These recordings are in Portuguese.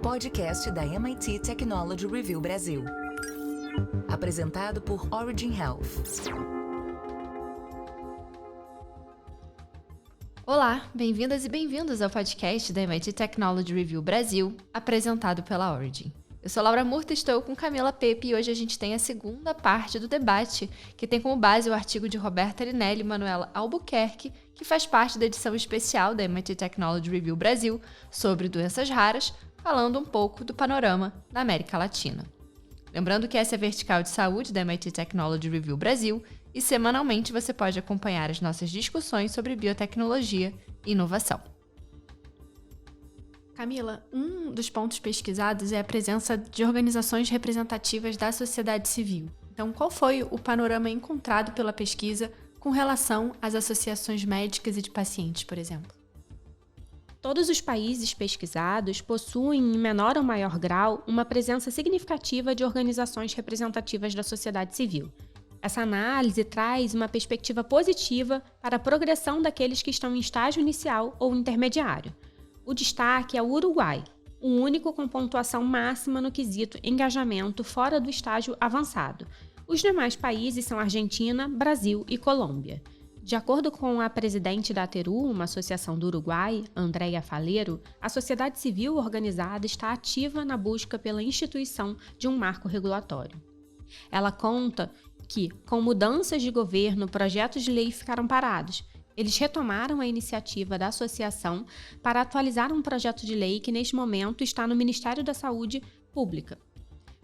Podcast da MIT Technology Review Brasil. Apresentado por Origin Health. Olá, bem-vindas e bem-vindos ao podcast da MIT Technology Review Brasil, apresentado pela Origin. Eu sou Laura Murta e estou com Camila Pepe e hoje a gente tem a segunda parte do debate, que tem como base o artigo de Roberta Arinelli e Manuela Albuquerque, que faz parte da edição especial da MIT Technology Review Brasil sobre doenças raras, falando um pouco do panorama da América Latina. Lembrando que essa é a vertical de saúde da MIT Technology Review Brasil e semanalmente você pode acompanhar as nossas discussões sobre biotecnologia e inovação. Camila, um dos pontos pesquisados é a presença de organizações representativas da sociedade civil. Então, qual foi o panorama encontrado pela pesquisa com relação às associações médicas e de pacientes, por exemplo? Todos os países pesquisados possuem, em menor ou maior grau, uma presença significativa de organizações representativas da sociedade civil. Essa análise traz uma perspectiva positiva para a progressão daqueles que estão em estágio inicial ou intermediário. O destaque é o Uruguai, o único com pontuação máxima no quesito engajamento fora do estágio avançado. Os demais países são Argentina, Brasil e Colômbia. De acordo com a presidente da ATERU, uma associação do Uruguai, Andréia Faleiro, a sociedade civil organizada está ativa na busca pela instituição de um marco regulatório. Ela conta que, com mudanças de governo, projetos de lei ficaram parados. Eles retomaram a iniciativa da associação para atualizar um projeto de lei que, neste momento, está no Ministério da Saúde Pública,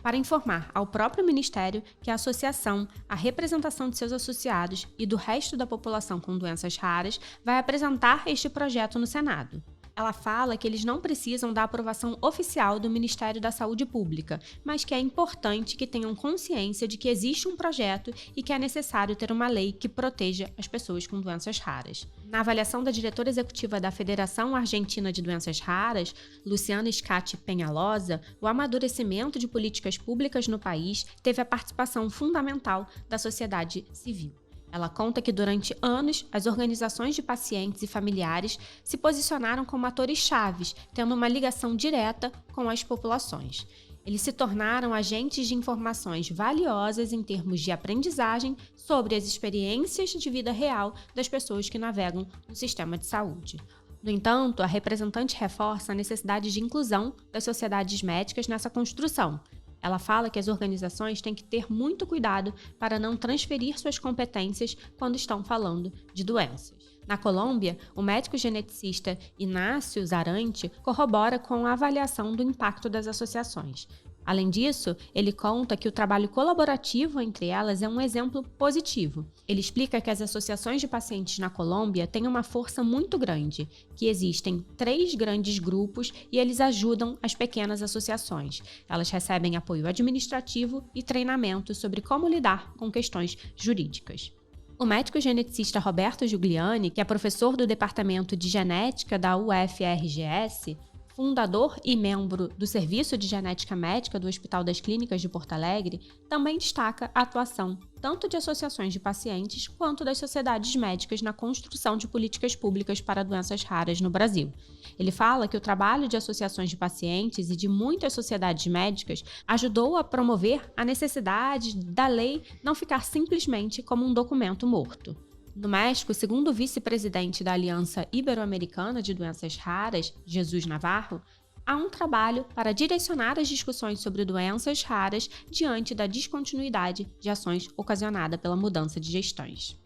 para informar ao próprio Ministério que a associação, a representação de seus associados e do resto da população com doenças raras vai apresentar este projeto no Senado. Ela fala que eles não precisam da aprovação oficial do Ministério da Saúde Pública, mas que é importante que tenham consciência de que existe um projeto e que é necessário ter uma lei que proteja as pessoas com doenças raras. Na avaliação da diretora executiva da Federação Argentina de Doenças Raras, Luciana Scatti Peñalosa, o amadurecimento de políticas públicas no país teve a participação fundamental da sociedade civil. Ela conta que durante anos, as organizações de pacientes e familiares se posicionaram como atores chaves, tendo uma ligação direta com as populações. Eles se tornaram agentes de informações valiosas em termos de aprendizagem sobre as experiências de vida real das pessoas que navegam no sistema de saúde. No entanto, a representante reforça a necessidade de inclusão das sociedades médicas nessa construção. Ela fala que as organizações têm que ter muito cuidado para não transferir suas competências quando estão falando de doenças. Na Colômbia, o médico geneticista Inácio Zarante corrobora com a avaliação do impacto das associações. Além disso, ele conta que o trabalho colaborativo entre elas é um exemplo positivo. Ele explica que as associações de pacientes na Colômbia têm uma força muito grande, que existem 3 grandes grupos e eles ajudam as pequenas associações. Elas recebem apoio administrativo e treinamento sobre como lidar com questões jurídicas. O médico geneticista Roberto Giuliani, que é professor do Departamento de Genética da UFRGS, fundador e membro do Serviço de Genética Médica do Hospital das Clínicas de Porto Alegre, também destaca a atuação tanto de associações de pacientes quanto das sociedades médicas na construção de políticas públicas para doenças raras no Brasil. Ele fala que o trabalho de associações de pacientes e de muitas sociedades médicas ajudou a promover a necessidade da lei não ficar simplesmente como um documento morto. No México, segundo o vice-presidente da Aliança Ibero-Americana de Doenças Raras, Jesus Navarro, há um trabalho para direcionar as discussões sobre doenças raras diante da descontinuidade de ações ocasionada pela mudança de gestões.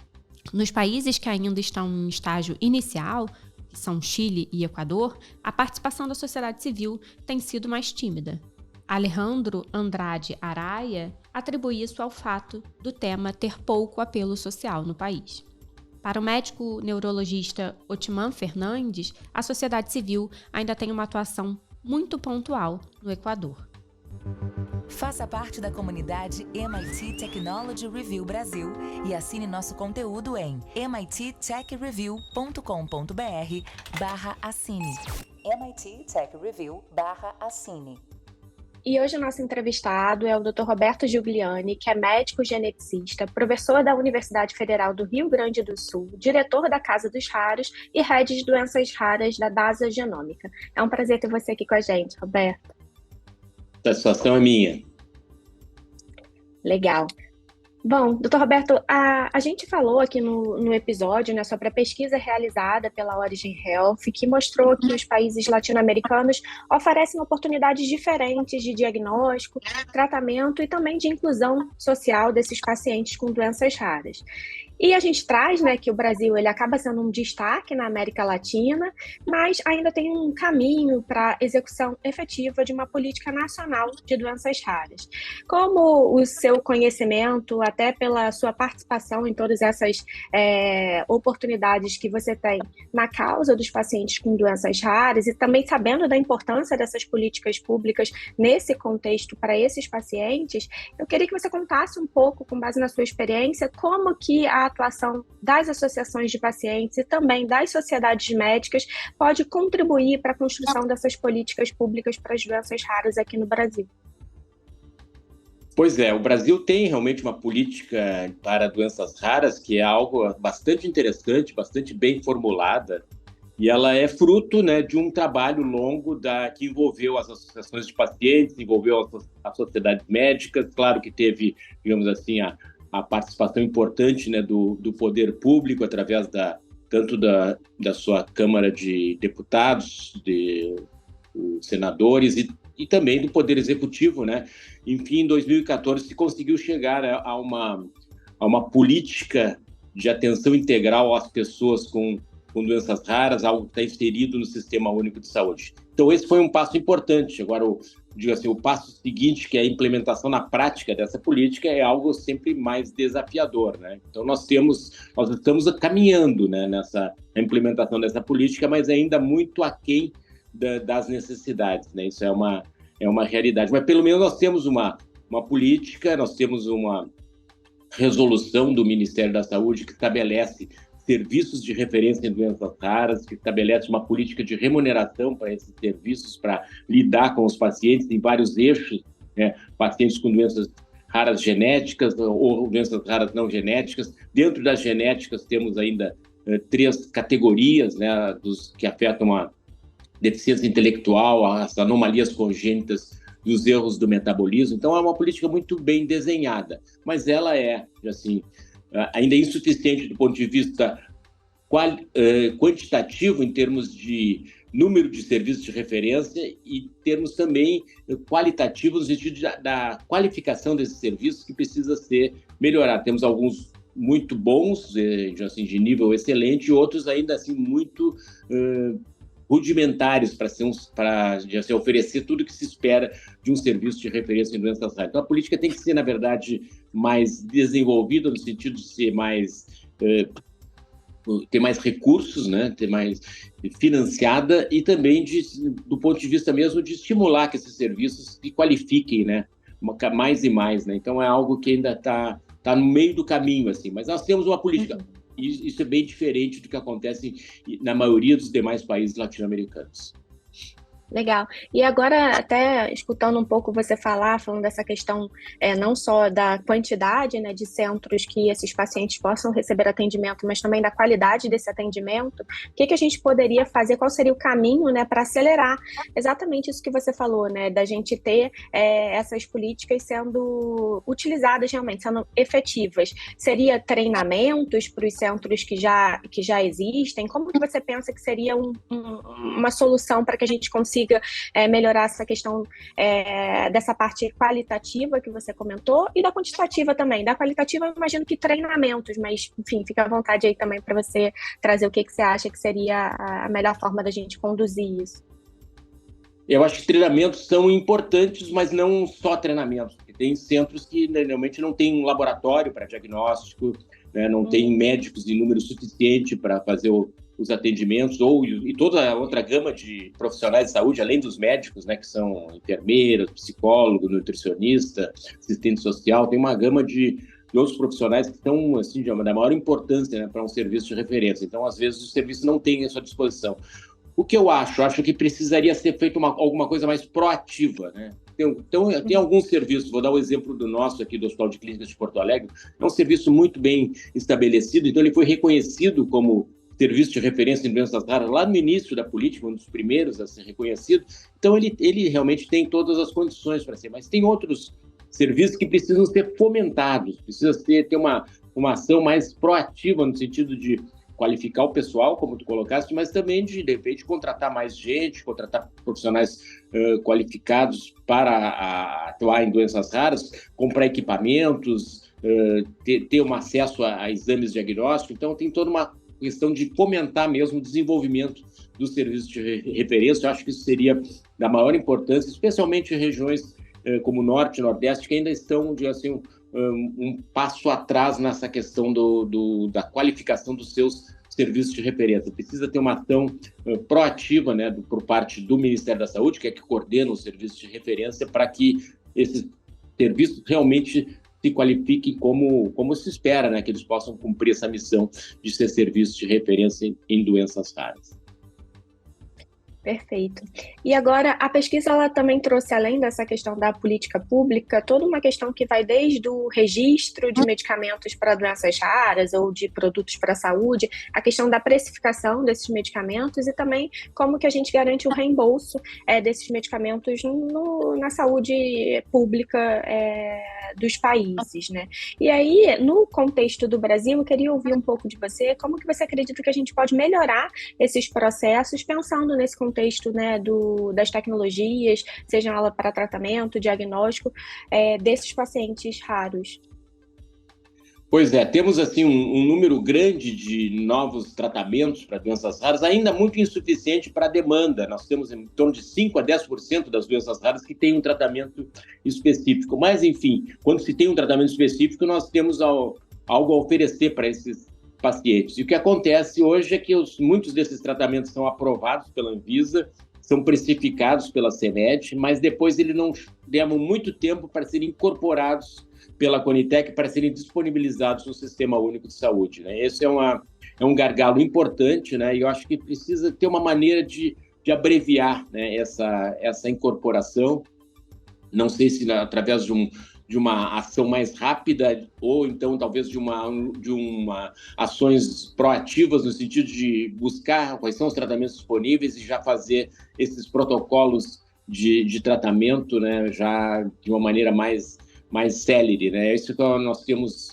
Nos países que ainda estão em estágio inicial, que são Chile e Equador, a participação da sociedade civil tem sido mais tímida. Alejandro Andrade Araya atribui isso ao fato do tema ter pouco apelo social no país. Para o médico neurologista Otman Fernandes, a sociedade civil ainda tem uma atuação muito pontual no Equador. Faça parte da comunidade MIT Technology Review Brasil e assine nosso conteúdo em mittechreview.com.br/assine. MIT Tech Review /assine. E hoje o nosso entrevistado é o Dr. Roberto Giuliani, que é médico geneticista, professor da Universidade Federal do Rio Grande do Sul, diretor da Casa dos Raros e head de doenças raras da DASA Genômica. É um prazer ter você aqui com a gente, Roberto. A satisfação é minha. Legal. Bom, doutor Roberto, a gente falou aqui no episódio, né, sobre a pesquisa realizada pela Origin Health, que mostrou que os países latino-americanos oferecem oportunidades diferentes de diagnóstico, tratamento e também de inclusão social desses pacientes com doenças raras. E a gente traz, né, que o Brasil ele acaba sendo um destaque na América Latina, mas ainda tem um caminho para execução efetiva de uma política nacional de doenças raras. Como o seu conhecimento, até pela sua participação em todas essas oportunidades que você tem na causa dos pacientes com doenças raras e também sabendo da importância dessas políticas públicas nesse contexto para esses pacientes, eu queria que você contasse um pouco, com base na sua experiência, como que a atuação das associações de pacientes e também das sociedades médicas pode contribuir para a construção dessas políticas públicas para as doenças raras aqui no Brasil. Pois é, o Brasil tem realmente uma política para doenças raras que é algo bastante interessante, bastante bem formulada, e ela é fruto, né, de um trabalho longo que envolveu as associações de pacientes, envolveu as sociedades médicas, claro que teve, digamos assim, a participação importante, né, do poder público através tanto da sua Câmara de Deputados, de senadores e também do Poder Executivo, né? Enfim, em 2014 se conseguiu chegar a uma política de atenção integral às pessoas com doenças raras, algo que está inserido no Sistema Único de Saúde. Então, esse foi um passo importante. Agora, digo assim, o passo seguinte, que é a implementação na prática dessa política, é algo sempre mais desafiador, né? Então, nós estamos caminhando, né, nessa implementação dessa política, mas ainda muito aquém das necessidades, né? Isso é uma realidade. Mas, pelo menos, nós temos uma política, nós temos uma resolução do Ministério da Saúde que estabelece serviços de referência em doenças raras, que estabelece uma política de remuneração para esses serviços, para lidar com os pacientes em vários eixos, né? Pacientes com doenças raras genéticas ou doenças raras não genéticas. Dentro das genéticas temos ainda 3 categorias, né, que afetam a deficiência intelectual, as anomalias congênitas e os erros do metabolismo. Então, é uma política muito bem desenhada, mas ela é, assim, ainda insuficiente do ponto de vista quantitativo, em termos de número de serviços de referência e termos também qualitativos, no sentido da qualificação desses serviços, que precisa ser melhorado. Temos alguns muito bons, assim, de nível excelente, e outros ainda assim muito rudimentares para oferecer tudo o que se espera de um serviço de referência em doenças raras. Então, a política tem que ser, na verdade, mais desenvolvida, no sentido de ser ter mais recursos, né? Ter mais financiada e também do ponto de vista mesmo de estimular que esses serviços se qualifiquem, né? Mais e mais, né? Então, é algo que ainda está no meio do caminho, assim. Mas nós temos uma política. Isso é bem diferente do que acontece na maioria dos demais países latino-americanos. Legal. E agora, até escutando um pouco você falando dessa questão não só da quantidade, né, de centros que esses pacientes possam receber atendimento, mas também da qualidade desse atendimento, o que a gente poderia fazer, qual seria o caminho, né, para acelerar exatamente isso que você falou, né, da gente ter essas políticas sendo utilizadas realmente, sendo efetivas? Seria treinamentos para os centros que já existem? Como que você pensa que seria uma solução para que a gente consiga melhorar essa questão dessa parte qualitativa que você comentou e da quantitativa também? Da qualitativa, eu imagino que treinamentos, mas, enfim, fica à vontade aí também para você trazer o que você acha que seria a melhor forma da gente conduzir isso. Eu acho que treinamentos são importantes, mas não só treinamentos, porque tem centros que realmente não tem um laboratório para diagnóstico, né, não tem médicos em número suficiente para fazer os atendimentos, e toda a outra gama de profissionais de saúde, além dos médicos, né, que são enfermeiras, psicólogo, nutricionista, assistente social, tem uma gama de outros profissionais que são, assim, da maior importância, né, para um serviço de referência. Então, às vezes, o serviço não tem à sua disposição. O que eu acho que precisaria ser feito alguma coisa mais proativa, né? Tem alguns serviços, vou dar o exemplo do nosso aqui, do Hospital de Clínicas de Porto Alegre, é um serviço muito bem estabelecido, então ele foi reconhecido como serviço de referência em doenças raras lá no início da política, um dos primeiros a ser reconhecido, então ele realmente tem todas as condições para ser, mas tem outros serviços que precisam ser fomentados, precisa ter uma ação mais proativa no sentido de qualificar o pessoal, como tu colocaste, mas também de repente, contratar mais gente, contratar profissionais qualificados para atuar em doenças raras, comprar equipamentos, ter um acesso a exames diagnósticos. Então, tem toda uma questão de fomentar mesmo o desenvolvimento dos serviços de referência. Eu acho que isso seria da maior importância, especialmente em regiões como o Norte e Nordeste, que ainda estão, assim, um passo atrás nessa questão da qualificação dos seus serviços de referência. Precisa ter uma ação proativa, né, por parte do Ministério da Saúde, que é que coordena os serviços de referência, para que esses serviços realmente se qualifiquem como se espera, né, que eles possam cumprir essa missão de ser serviços de referência em doenças raras. Perfeito. E agora, a pesquisa ela também trouxe, além dessa questão da política pública, toda uma questão que vai desde o registro de medicamentos para doenças raras ou de produtos para a saúde, a questão da precificação desses medicamentos e também como que a gente garante o reembolso desses medicamentos na saúde pública dos países, né? E aí, no contexto do Brasil, eu queria ouvir um pouco de você, como que você acredita que a gente pode melhorar esses processos, pensando nesse contexto, né, das tecnologias, seja ela para tratamento, diagnóstico, desses pacientes raros? Pois é, temos assim um número grande de novos tratamentos para doenças raras, ainda muito insuficiente para a demanda. Nós temos em torno de 5 a 10% das doenças raras que têm um tratamento específico. Mas, enfim, quando se tem um tratamento específico, nós temos algo a oferecer para esses pacientes. E o que acontece hoje é que muitos desses tratamentos são aprovados pela Anvisa, são precificados pela CMED, mas depois eles não levam muito tempo para serem incorporados pela Conitec, para serem disponibilizados no Sistema Único de Saúde, né? Esse é um gargalo importante, né? E eu acho que precisa ter uma maneira de abreviar, né, essa incorporação. Não sei se através de uma ação mais rápida ou então talvez de uma ações proativas no sentido de buscar quais são os tratamentos disponíveis e já fazer esses protocolos de tratamento, né, já de uma maneira mais célere, né? Isso que nós temos,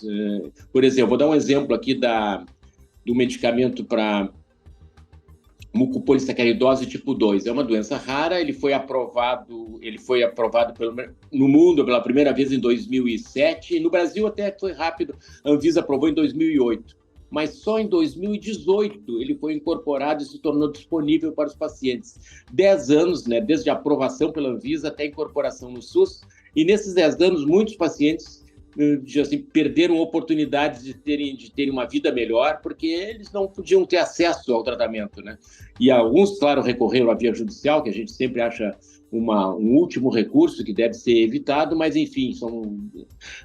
por exemplo, vou dar um exemplo aqui do medicamento para mucopolissacaridose tipo 2. É uma doença rara, ele foi aprovado no mundo pela primeira vez em 2007, e no Brasil até foi rápido, a Anvisa aprovou em 2008, mas só em 2018 ele foi incorporado e se tornou disponível para os pacientes. 10 anos, né, desde a aprovação pela Anvisa até a incorporação no SUS, e nesses 10 anos muitos pacientes assim, perderam oportunidades de terem uma vida melhor, porque eles não podiam ter acesso ao tratamento, né? E alguns, claro, recorreram à via judicial, que a gente sempre acha um último recurso que deve ser evitado, mas, enfim,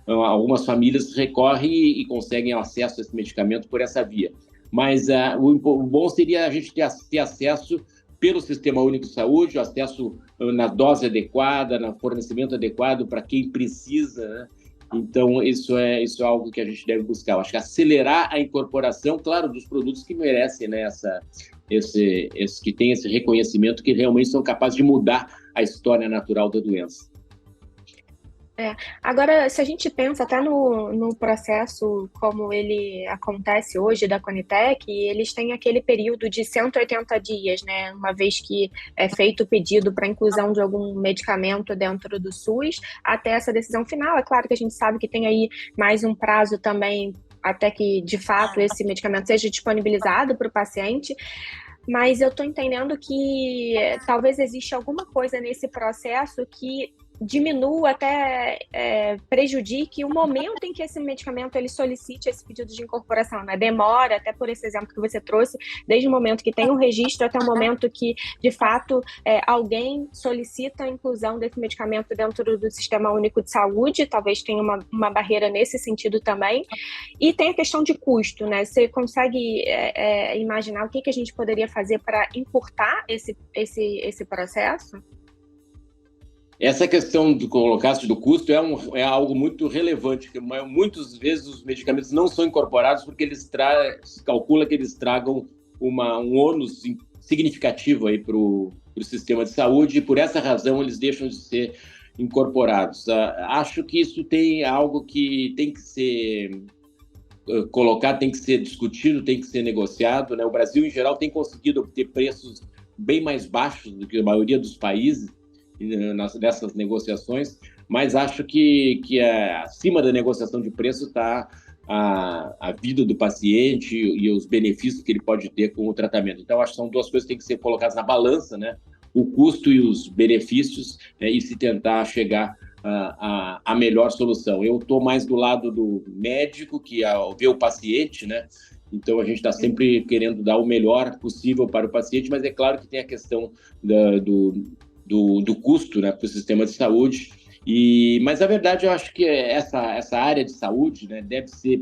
algumas famílias recorrem e conseguem acesso a esse medicamento por essa via. Mas o bom seria a gente ter acesso pelo Sistema Único de Saúde, o acesso na dose adequada, no fornecimento adequado para quem precisa, né? Então, isso é algo que a gente deve buscar. Eu acho que acelerar a incorporação, claro, dos produtos que merecem, né, que têm esse reconhecimento, que realmente são capazes de mudar a história natural da doença. Agora, se a gente pensa até no processo como ele acontece hoje da Conitec, eles têm aquele período de 180 dias, né? Uma vez que é feito o pedido para inclusão de algum medicamento dentro do SUS, até essa decisão final. É claro que a gente sabe que tem aí mais um prazo também até que, de fato, esse medicamento seja disponibilizado para o paciente. Mas eu estou entendendo que talvez exista alguma coisa nesse processo que diminua, até prejudique o momento em que esse medicamento ele solicite esse pedido de incorporação, né? Demora, até por esse exemplo que você trouxe, desde o momento que tem um registro até o momento que, de fato, alguém solicita a inclusão desse medicamento dentro do Sistema Único de Saúde, talvez tenha uma barreira nesse sentido também. E tem a questão de custo, né? Você consegue imaginar o que a gente poderia fazer para encurtar esse processo? Essa questão do colocaste do custo é algo muito relevante, porque muitas vezes os medicamentos não são incorporados porque se calcula que eles tragam um ônus significativo aí para o sistema de saúde, e por essa razão eles deixam de ser incorporados. Acho que isso tem algo que tem que ser colocado, tem que ser discutido, tem que ser negociado, né? O Brasil, em geral, tem conseguido obter preços bem mais baixos do que a maioria dos países nessas negociações, mas acho que acima da negociação de preço está a vida do paciente e os benefícios que ele pode ter com o tratamento. Então, acho que são duas coisas que têm que ser colocadas na balança, né? O custo e os benefícios, né? E se tentar chegar a melhor solução. Eu estou mais do lado do médico, que vê o paciente, né? Então, a gente está sempre querendo dar o melhor possível para o paciente, mas é claro que tem a questão do custo, né, para o sistema de saúde. Mas, na verdade, eu acho que essa área de saúde, né, deve ser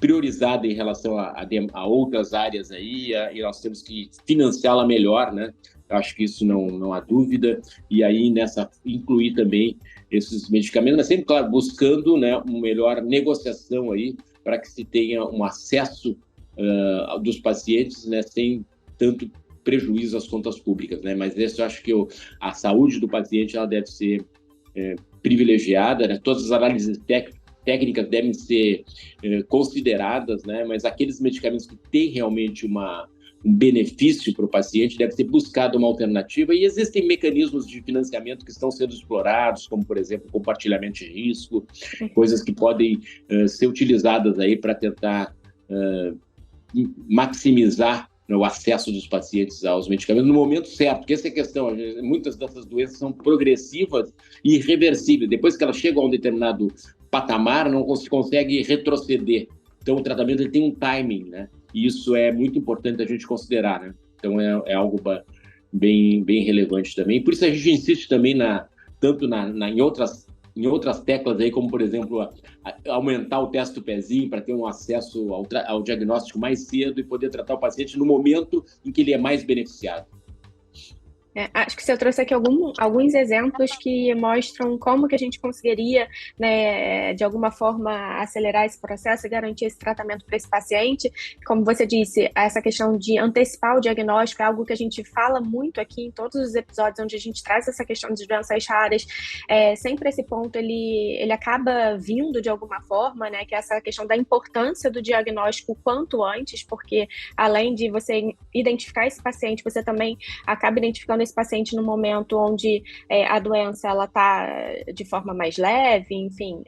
priorizada em relação a outras áreas aí, e nós temos que financiá-la melhor, né? Eu acho que isso não há dúvida. E aí, incluir também esses medicamentos, mas sempre, claro, buscando, né, uma melhor negociação aí para que se tenha um acesso dos pacientes, né, sem tanto prejuízo às contas públicas, né? Mas isso eu acho que a saúde do paciente ela deve ser privilegiada, né? Todas as análises técnicas devem ser consideradas, né? Mas aqueles medicamentos que têm realmente um benefício para o paciente deve ser buscada uma alternativa, e existem mecanismos de financiamento que estão sendo explorados, como, por exemplo, compartilhamento de risco, coisas que podem ser utilizadas aí para tentar maximizar o acesso dos pacientes aos medicamentos no momento certo, porque essa é a questão. Muitas dessas doenças são progressivas e irreversíveis. Depois que elas chegam a um determinado patamar, não se consegue retroceder. Então, o tratamento ele tem um timing, né? E isso é muito importante a gente considerar, né? Então, é algo bem relevante também. Por isso, a gente insiste também em outras teclas aí, como, por exemplo, aumentar o teste do pezinho para ter um acesso ao diagnóstico mais cedo e poder tratar o paciente no momento em que ele é mais beneficiado. Acho que você trouxe aqui alguns exemplos que mostram como que a gente conseguiria, né, de alguma forma, acelerar esse processo e garantir esse tratamento para esse paciente. Como você disse, essa questão de antecipar o diagnóstico é algo que a gente fala muito aqui em todos os episódios onde a gente traz essa questão de doenças raras. Sempre esse ponto ele acaba vindo de alguma forma, né, que é essa questão da importância do diagnóstico quanto antes, porque além de você identificar esse paciente, você também acaba identificando esse paciente no momento onde a doença ela está de forma mais leve, enfim,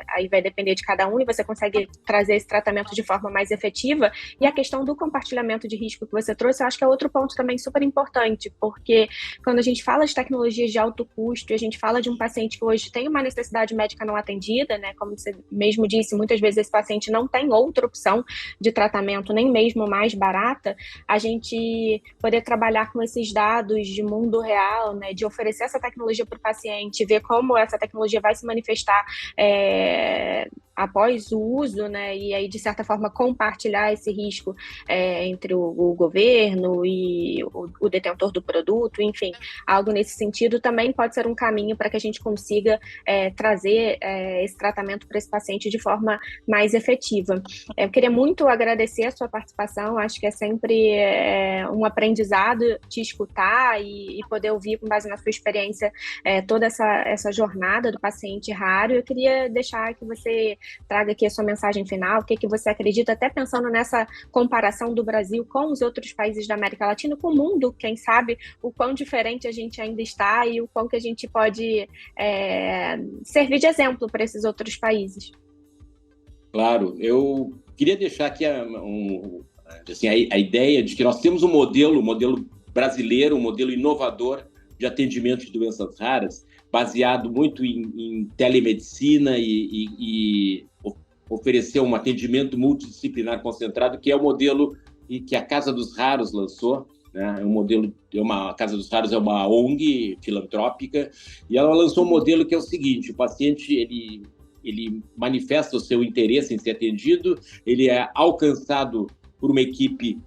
aí vai depender de cada um e você consegue trazer esse tratamento de forma mais efetiva. E a questão do compartilhamento de risco que você trouxe, eu acho que é outro ponto também super importante, porque quando a gente fala de tecnologias de alto custo e a gente fala de um paciente que hoje tem uma necessidade médica não atendida, né, como você mesmo disse, muitas vezes esse paciente não tem outra opção de tratamento, nem mesmo mais barata, a gente poder trabalhar com esses dados de mundo real, né, de oferecer essa tecnologia para o paciente, ver como essa tecnologia vai se manifestar após o uso, né, e aí, de certa forma, compartilhar esse risco entre o governo e o detentor do produto, enfim, algo nesse sentido também pode ser um caminho para que a gente consiga trazer esse tratamento para esse paciente de forma mais efetiva. Eu queria muito agradecer a sua participação, acho que é sempre um aprendizado te escutar e poder ouvir, com base na sua experiência, toda essa jornada do paciente raro. Eu queria deixar que você traga aqui a sua mensagem final, o que você acredita, até pensando nessa comparação do Brasil com os outros países da América Latina, com o mundo, quem sabe, o quão diferente a gente ainda está e o quão que a gente pode servir de exemplo para esses outros países. Claro, eu queria deixar aqui a ideia de que nós temos um modelo brasileiro, um modelo inovador de atendimento de doenças raras, baseado muito em telemedicina e oferecer um atendimento multidisciplinar concentrado, que é o modelo que a Casa dos Raros lançou, né? A Casa dos Raros é uma ONG filantrópica, e ela lançou um modelo que é o seguinte: o paciente ele manifesta o seu interesse em ser atendido, ele é alcançado por uma equipe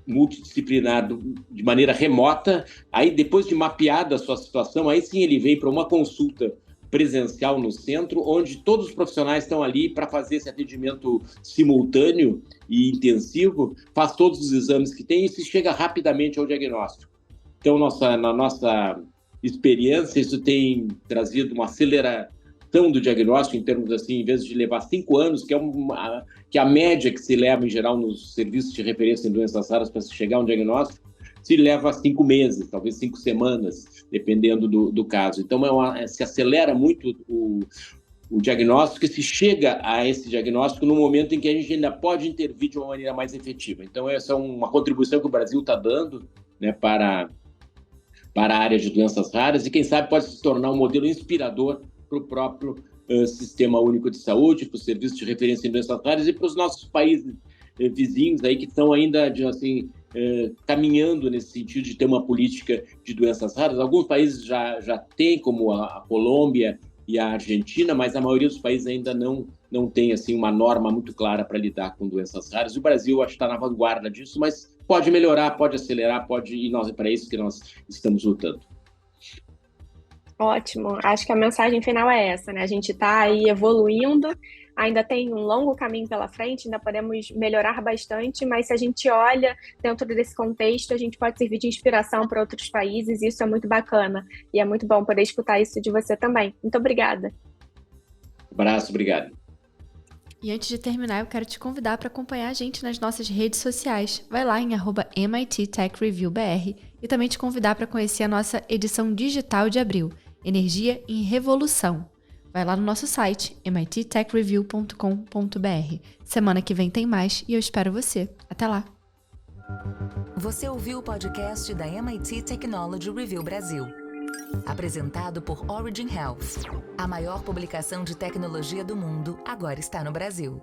multidisciplinar de maneira remota. Aí, depois de mapeada a sua situação, aí sim ele vem para uma consulta presencial no centro, onde todos os profissionais estão ali para fazer esse atendimento simultâneo e intensivo, faz todos os exames que tem e se chega rapidamente ao diagnóstico. Então, na nossa experiência, isso tem trazido uma aceleração do diagnóstico, em termos assim, em vez de levar 5 anos, que é a média que se leva, em geral, nos serviços de referência em doenças raras para se chegar a um diagnóstico, se leva 5 meses, talvez 5 semanas, dependendo do caso. Então, se acelera muito o diagnóstico e se chega a esse diagnóstico no momento em que a gente ainda pode intervir de uma maneira mais efetiva. Então, essa é uma contribuição que o Brasil está dando, né, para a área de doenças raras e, quem sabe, pode se tornar um modelo inspirador para o próprio Sistema Único de Saúde, para os serviços de referência em doenças raras e para os nossos países vizinhos aí que estão ainda, caminhando nesse sentido de ter uma política de doenças raras. Alguns países já têm, como a Colômbia e a Argentina, mas a maioria dos países ainda não tem assim, uma norma muito clara para lidar com doenças raras. O Brasil, acho que está na vanguarda disso, mas pode melhorar, pode acelerar, e é para isso que nós estamos lutando. Ótimo. Acho que a mensagem final é essa, né? A gente está aí evoluindo, ainda tem um longo caminho pela frente, ainda podemos melhorar bastante, mas se a gente olha dentro desse contexto, a gente pode servir de inspiração para outros países, e isso é muito bacana. E é muito bom poder escutar isso de você também. Muito obrigada. Abraço, obrigado. E antes de terminar, eu quero te convidar para acompanhar a gente nas nossas redes sociais. Vai lá em @MIT Tech Review BR e também te convidar para conhecer a nossa edição digital de abril, Energia em Revolução. Vai lá no nosso site, mittechreview.com.br. Semana que vem tem mais e eu espero você. Até lá! Você ouviu o podcast da MIT Technology Review Brasil. Apresentado por Origin Health. A maior publicação de tecnologia do mundo agora está no Brasil.